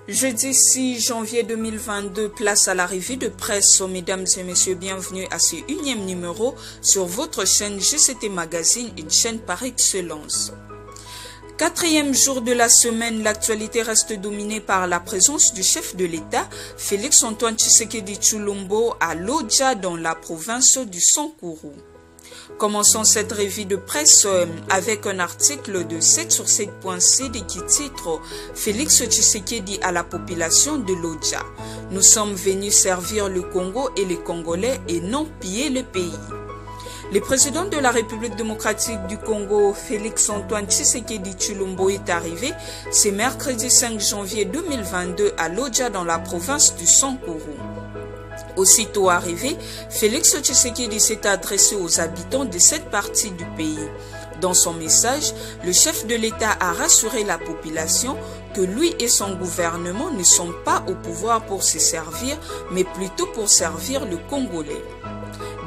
Jeudi 6 janvier 2022, place à la revue de presse. Mesdames et messieurs, bienvenue à ce 1e numéro sur votre chaîne GCT Magazine, une chaîne par excellence. 4e jour de la semaine, l'actualité reste dominée par la présence du chef de l'État, Félix Antoine Tshisekedi Tshilombo, à Lodja dans la province du Sankuru. Commençons cette revue de presse avec un article de 7sur7.cd qui titre « Félix Tshisekedi à la population de Lodja. Nous sommes venus servir le Congo et les Congolais et non piller le pays ». Le président de la République démocratique du Congo, Félix Antoine Tshisekedi Tshilombo, est arrivé ce mercredi 5 janvier 2022 à Lodja dans la province du Sankuru. Aussitôt arrivé, Félix Tshisekedi s'est adressé aux habitants de cette partie du pays. Dans son message, le chef de l'État a rassuré la population que lui et son gouvernement ne sont pas au pouvoir pour se servir, mais plutôt pour servir le Congolais.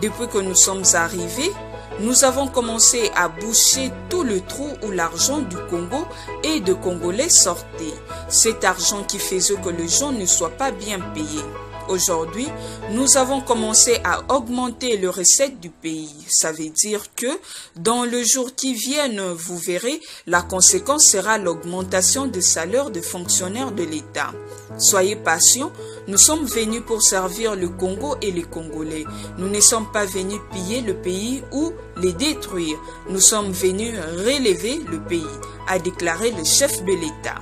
Depuis que nous sommes arrivés, nous avons commencé à boucher tout le trou où l'argent du Congo et de Congolais sortait. Cet argent qui faisait que les gens ne soient pas bien payés. Aujourd'hui, nous avons commencé à augmenter les recettes du pays. Ça veut dire que dans le jour qui viennent, vous verrez, la conséquence sera l'augmentation des salaires des fonctionnaires de l'État. Soyez patients, nous sommes venus pour servir le Congo et les Congolais. Nous ne sommes pas venus piller le pays ou les détruire. Nous sommes venus relever le pays, a déclaré le chef de l'État.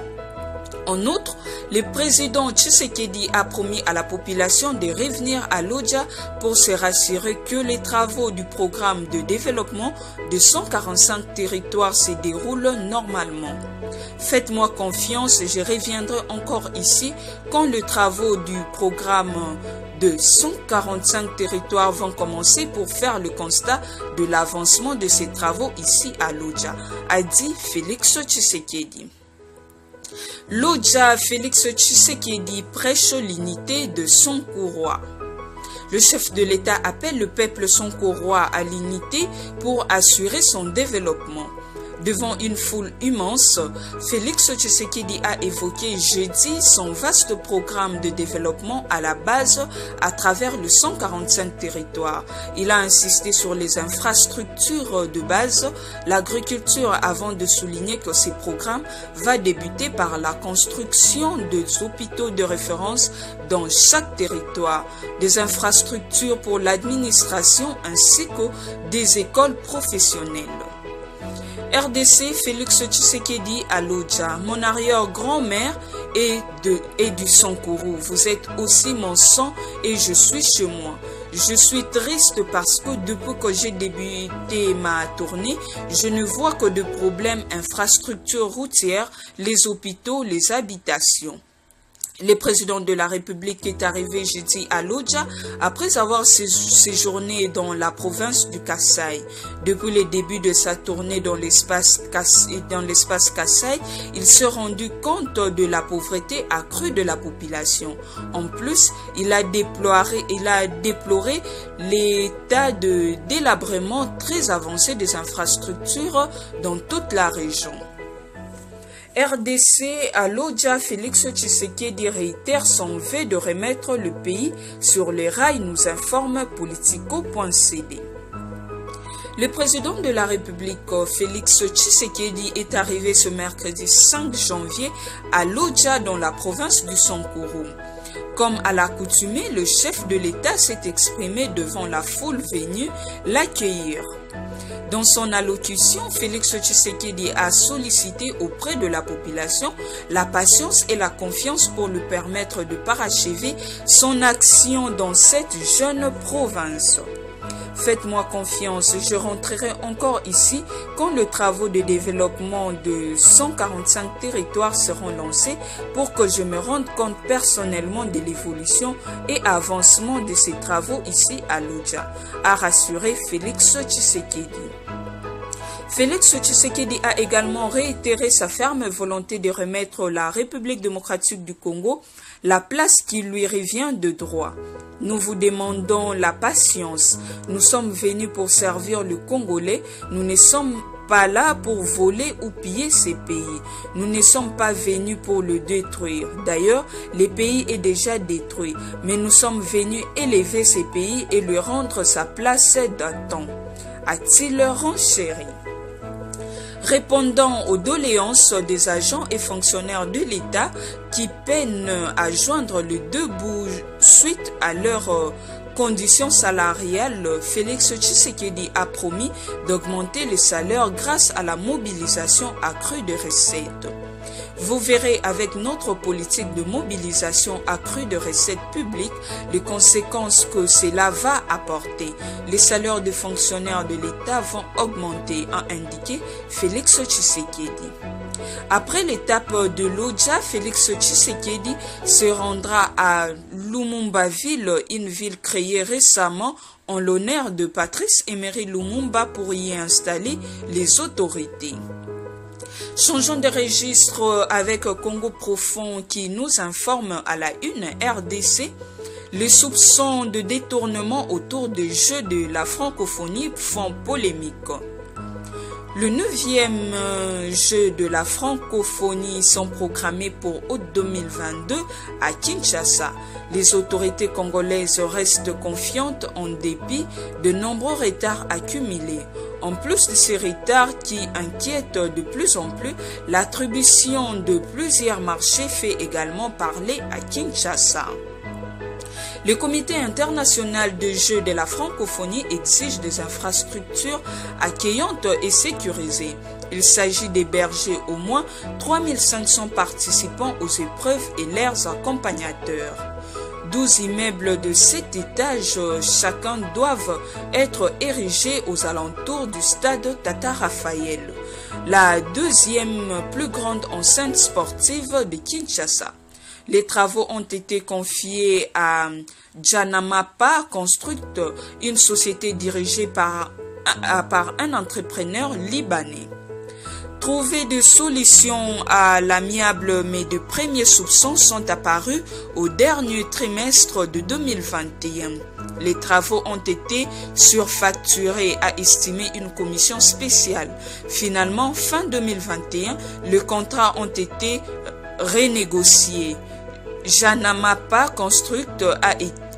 En outre, le président Tshisekedi a promis à la population de revenir à Lodja pour se rassurer que les travaux du programme de développement de 145 territoires se déroulent normalement. Faites-moi confiance, je reviendrai encore ici quand les travaux du programme de 145 territoires vont commencer pour faire le constat de l'avancement de ces travaux ici à Lodja, a dit Félix Tshisekedi. Lodja, Félix Tshisekedi prêche l'unité de Sankourois. Le chef de l'État appelle le peuple sankourois à l'unité pour assurer son développement. Devant une foule immense, Félix Tshisekedi a évoqué jeudi son vaste programme de développement à la base à travers le 145 territoires. Il a insisté sur les infrastructures de base, l'agriculture avant de souligner que ce programme va débuter par la construction des hôpitaux de référence dans chaque territoire, des infrastructures pour l'administration ainsi que des écoles professionnelles. RDC, Félix Tshisekedi à Lodja. Mon arrière-grand-mère est du Sankuru. Vous êtes aussi mon sang et je suis chez moi. Je suis triste parce que depuis que j'ai débuté ma tournée, je ne vois que de problèmes infrastructures routières, les hôpitaux, les habitations. Le président de la République est arrivé jeudi à Lodja après avoir séjourné dans la province du Kasaï. Depuis le début de sa tournée dans l'espace Kasaï, il s'est rendu compte de la pauvreté accrue de la population. En plus, il a déploré l'état de délabrement très avancé des infrastructures dans toute la région. RDC à Lodja, Félix Tshisekedi réitère son vœu de remettre le pays sur les rails, nous informe Politico.cd. Le président de la République, Félix Tshisekedi, est arrivé ce mercredi 5 janvier à Lodja dans la province du Sankuru. Comme à l'accoutumée, le chef de l'État s'est exprimé devant la foule venue l'accueillir. Dans son allocution, Félix Tshisekedi a sollicité auprès de la population la patience et la confiance pour lui permettre de parachever son action dans cette jeune province. Faites-moi confiance, je rentrerai encore ici quand les travaux de développement de 145 territoires seront lancés pour que je me rende compte personnellement de l'évolution et avancement de ces travaux ici à Lodja, a rassuré Félix Tshisekedi. Félix Tshisekedi a également réitéré sa ferme volonté de remettre la République démocratique du Congo la place qui lui revient de droit. Nous vous demandons la patience. Nous sommes venus pour servir le Congolais. Nous ne sommes pas là pour voler ou piller ces pays. Nous ne sommes pas venus pour le détruire. D'ailleurs, le pays est déjà détruit, mais nous sommes venus élever ces pays et lui rendre sa place d'antan, a-t-il renchéri. Répondant aux doléances des agents et fonctionnaires de l'État qui peinent à joindre les deux bouts suite à leurs conditions salariales, Félix Tshisekedi a promis d'augmenter les salaires grâce à la mobilisation accrue de recettes. Vous verrez avec notre politique de mobilisation accrue de recettes publiques les conséquences que cela va apporter. Les salaires des fonctionnaires de l'État vont augmenter, a indiqué Félix Tshisekedi. Après l'étape de l'Odja, Félix Tshisekedi se rendra à Lumumba-Ville, une ville créée récemment en l'honneur de Patrice Emery Lumumba pour y installer les autorités. Changeons de registre avec Congo Profond qui nous informe à la une RDC. Les soupçons de détournement autour des Jeux de la francophonie font polémique. Le 9e jeu de la francophonie sont programmés pour août 2022 à Kinshasa. Les autorités congolaises restent confiantes en dépit de nombreux retards accumulés. En plus de ces retards qui inquiètent de plus en plus, l'attribution de plusieurs marchés fait également parler à Kinshasa. Le Comité international de jeux de la francophonie exige des infrastructures accueillantes et sécurisées. Il s'agit d'héberger au moins 3500 participants aux épreuves et leurs accompagnateurs. 12 immeubles de 7 étages chacun doivent être érigés aux alentours du stade Tata Raphaël, la deuxième plus grande enceinte sportive de Kinshasa. Les travaux ont été confiés à Janamapa Construct, une société dirigée par un entrepreneur libanais. Trouver des solutions à l'amiable, mais de premiers soupçons sont apparus au dernier trimestre de 2021. Les travaux ont été surfacturés, a estimé une commission spéciale. Finalement, fin 2021, les contrats ont été renégociés. Janamapa Construct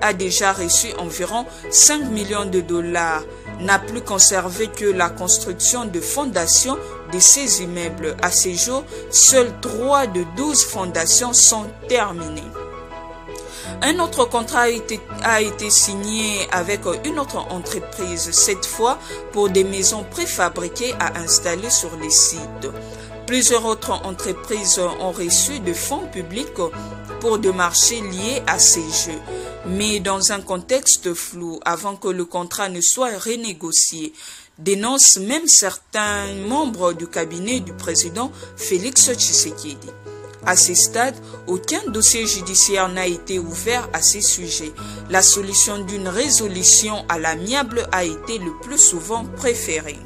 a déjà reçu environ 5 millions de dollars, n'a plus conservé que la construction de fondations de ces immeubles. À ce jour, seuls 3 de 12 fondations sont terminées. Un autre contrat a été signé avec une autre entreprise, cette fois pour des maisons préfabriquées à installer sur les sites. Plusieurs autres entreprises ont reçu de fonds publics pour des marchés liés à ces jeux, mais dans un contexte flou avant que le contrat ne soit renégocié, dénoncent même certains membres du cabinet du président Félix Tshisekedi. À ce stade, aucun dossier judiciaire n'a été ouvert à ces sujets. La solution d'une résolution à l'amiable a été le plus souvent préférée.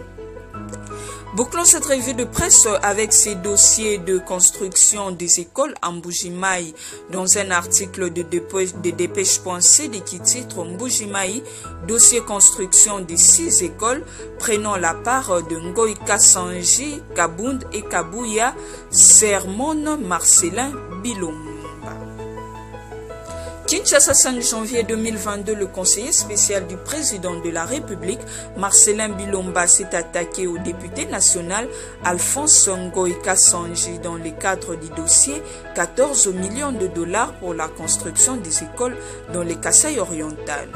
Bouclons cette revue de presse avec ces dossiers de construction des écoles en Mbujimayi. Dans un article de dépêche.cd qui titre Mbujimayi, dossier construction des 6 écoles prenant la part de Ngoïka Sanji, Kabound et Kabuya, Sermon Marcelin Bilomba. Kinshasa, 5 janvier 2022, le conseiller spécial du président de la République, Marcelin Bilomba, s'est attaqué au député national Alphonse Ngoïka Sanji dans le cadre du dossier 14 millions de dollars pour la construction des écoles dans le Kasaï oriental.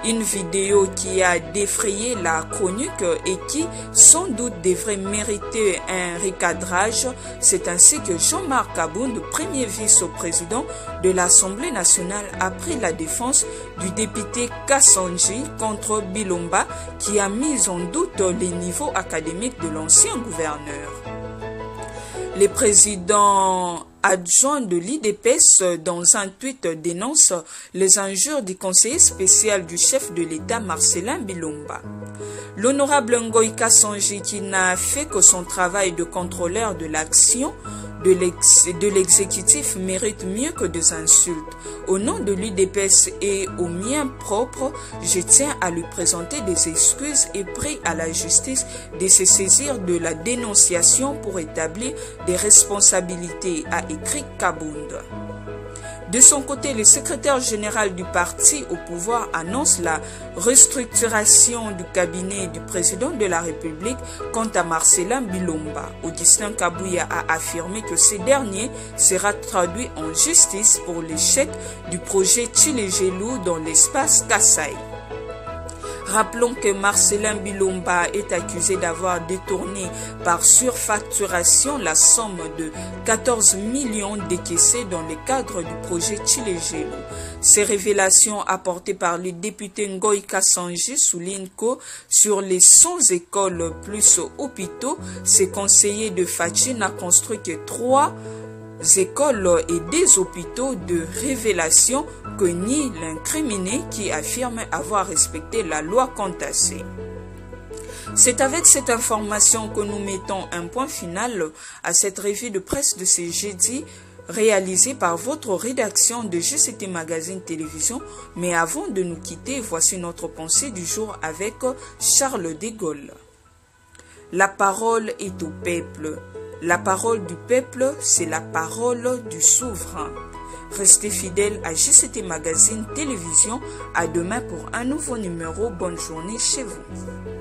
Une vidéo qui a défrayé la chronique et qui, sans doute, devrait mériter un recadrage. C'est ainsi que Jean-Marc Kabound, premier vice-président de l'Assemblée nationale, a pris la défense du député Kassanji contre Bilomba, qui a mis en doute les niveaux académiques de l'ancien gouverneur. Le président adjoint de l'IDPS, dans un tweet, dénonce les injures du conseiller spécial du chef de l'État Marcelin Bilomba. L'honorable Ngoïka Sanji, qui n'a fait que son travail de contrôleur de l'action de l'exécutif mérite mieux que des insultes. Au nom de l'UDPS et au mien propre, je tiens à lui présenter des excuses et prie à la justice de se saisir de la dénonciation pour établir des responsabilités, a écrit Kabound. De son côté, le secrétaire général du parti au pouvoir annonce la restructuration du cabinet du président de la République quant à Marcelin Bilomba. Augustin Kabouya a affirmé que ce dernier sera traduit en justice pour l'échec du projet Tchilégelou dans l'espace Kasaï. Rappelons que Marcelin Bilomba est accusé d'avoir détourné par surfacturation la somme de 14 millions décaissés dans le cadre du projet Tchilégelou. Ces révélations apportées par le député Ngoï Kassanji soulignent que sur les 100 écoles plus hôpitaux, ce conseiller de Fachi n'a construit que 3 écoles et des hôpitaux de révélation que nie l'incriminé qui affirme avoir respecté la loi Contassé. C'est avec cette information que nous mettons un point final à cette revue de presse de ce jeudi réalisée par votre rédaction de GCT Magazine Télévision. Mais avant de nous quitter, voici notre pensée du jour avec Charles de Gaulle. La parole est au peuple. La parole du peuple, c'est la parole du souverain. Restez fidèles à GCT Magazine Télévision. À demain pour un nouveau numéro. Bonne journée chez vous.